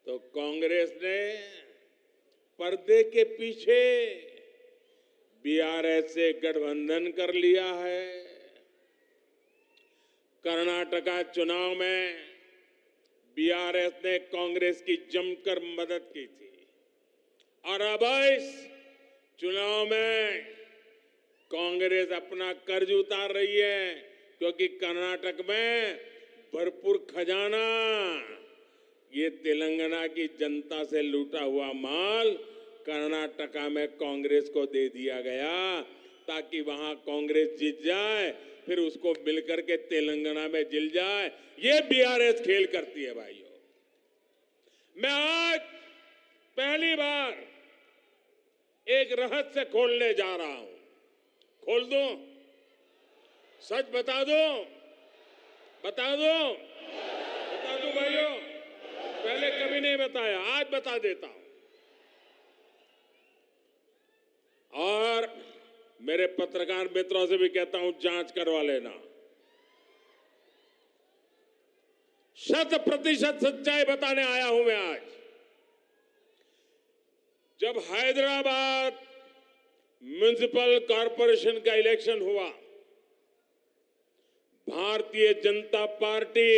तो कांग्रेस ने पर्दे के पीछे बीआरएस से गठबंधन कर लिया है। कर्नाटका चुनाव में बीआरएस ने कांग्रेस की जमकर मदद की थी और अब इस चुनाव में कांग्रेस अपना कर्ज उतार रही है, क्योंकि कर्नाटक में भरपूर खजाना ये तेलंगाना की जनता से लूटा हुआ माल कर्नाटका में कांग्रेस को दे दिया गया ताकि वहां कांग्रेस जीत जाए, फिर उसको मिलकर के तेलंगाना में जिल जाए। ये बीआरएस खेल करती है भाइयों। मैं आज पहली बार एक रहस्य खोलने जा रहा हूं। खोल दूं? सच बता दूं? बता दूं? बता दूं भाइयों? पहले कभी नहीं बताया, आज बता देता हूं। और मेरे पत्रकार मित्रों से भी कहता हूं, जांच करवा लेना। 100% सच्चाई बताने आया हूं मैं आज। जब हैदराबाद म्युनिसिपल कॉरपोरेशन का इलेक्शन हुआ, भारतीय जनता पार्टी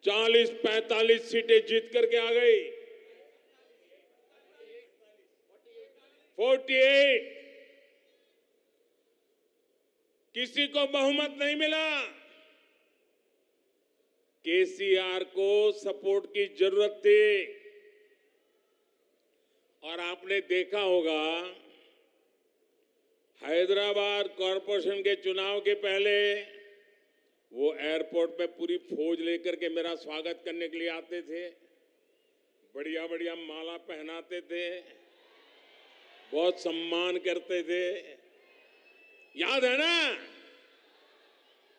40-45 सीटें जीत करके आ गई। 48 किसी को बहुमत नहीं मिला। केसीआर को सपोर्ट की जरूरत थी और आपने देखा होगा हैदराबाद कॉरपोरेशन के चुनाव के पहले वो एयरपोर्ट में पूरी फौज लेकर के मेरा स्वागत करने के लिए आते थे, बढ़िया बढ़िया माला पहनाते थे, बहुत सम्मान करते थे, याद है ना?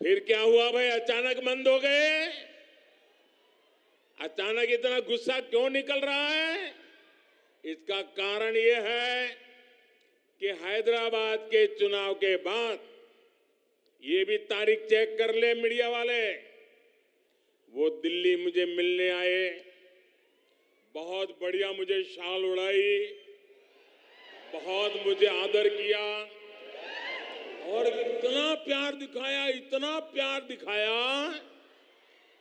फिर क्या हुआ भाई? अचानक बंद हो गए। अचानक इतना गुस्सा क्यों निकल रहा है? इसका कारण यह है कि हैदराबाद के चुनाव के बाद, ये भी तारीख चेक कर ले मीडिया वाले, वो दिल्ली मुझे मिलने आए, बहुत बढ़िया मुझे शाल उड़ाई, बहुत मुझे आदर किया और इतना प्यार दिखाया, इतना प्यार दिखाया,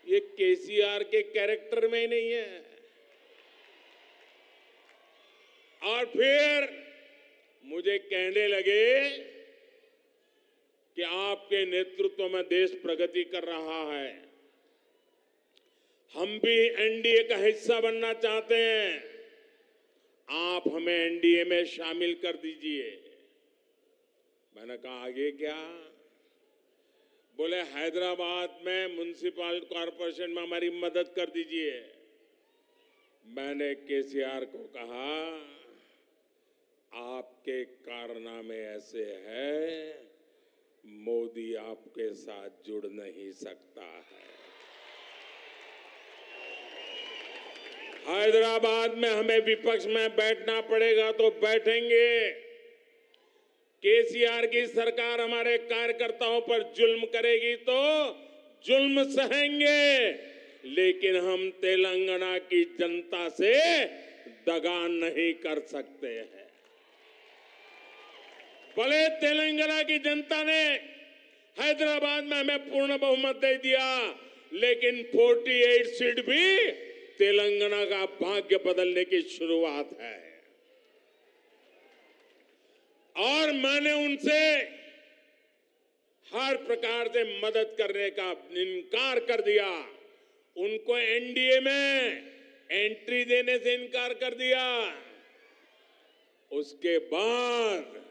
ये केसीआर के कैरेक्टर में ही नहीं है। और फिर मुझे कहने लगे कि आपके नेतृत्व में देश प्रगति कर रहा है, हम भी एनडीए का हिस्सा बनना चाहते हैं, आप हमें एनडीए में शामिल कर दीजिए। मैंने कहा आगे क्या? बोले हैदराबाद में म्युनिसिपल कॉरपोरेशन में हमारी मदद कर दीजिए। मैंने केसीआर को कहा, आपके कारनामे ऐसे हैं, मोदी आपके साथ जुड़ नहीं सकता है। हैदराबाद में हमें विपक्ष में बैठना पड़ेगा तो बैठेंगे। केसीआर की सरकार हमारे कार्यकर्ताओं पर जुल्म करेगी तो जुल्म सहेंगे, लेकिन हम तेलंगाना की जनता से दगा नहीं कर सकते हैं। भले तेलंगाना की जनता ने हैदराबाद में हमें पूर्ण बहुमत दे दिया, लेकिन 48 सीट भी तेलंगाना का भाग्य बदलने की शुरुआत है। और मैंने उनसे हर प्रकार से मदद करने का इनकार कर दिया, उनको एनडीए में एंट्री देने से इनकार कर दिया। उसके बाद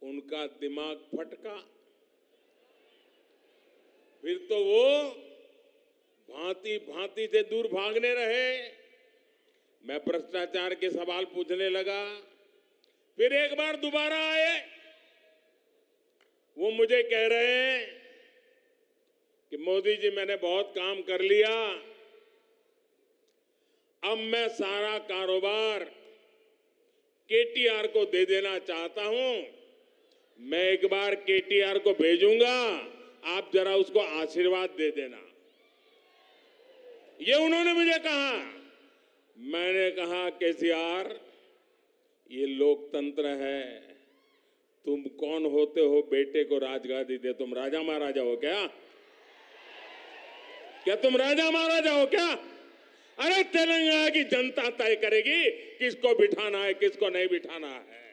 उनका दिमाग फटका, फिर तो वो भांति भांति से दूर भागने रहे। मैं भ्रष्टाचार के सवाल पूछने लगा, फिर एक बार दोबारा आए। वो मुझे कह रहे हैं कि मोदी जी मैंने बहुत काम कर लिया, अब मैं सारा कारोबार केटीआर को दे देना चाहता हूं। मैं एक बार केटीआर को भेजूंगा, आप जरा उसको आशीर्वाद दे देना। ये उन्होंने मुझे कहा। मैंने कहा केसीआर, ये लोकतंत्र है, तुम कौन होते हो बेटे को राजगादी दे? तुम राजा महाराजा हो क्या? क्या तुम राजा महाराजा हो क्या? अरे तेलंगाना की जनता तय करेगी किसको बिठाना है, किसको नहीं बिठाना है।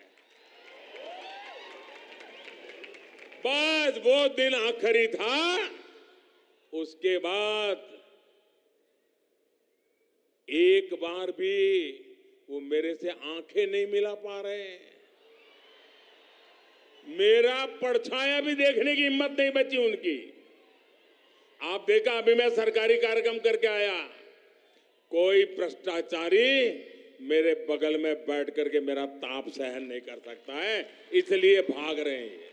बस वो दिन आखिरी था। उसके बाद एक बार भी वो मेरे से आंखें नहीं मिला पा रहे। मेरा परछाया भी देखने की हिम्मत नहीं बची उनकी। आप देखा, अभी मैं सरकारी कार्यक्रम करके आया, कोई भ्रष्टाचारी मेरे बगल में बैठ करके मेरा ताप सहन नहीं कर सकता है, इसलिए भाग रहे हैं।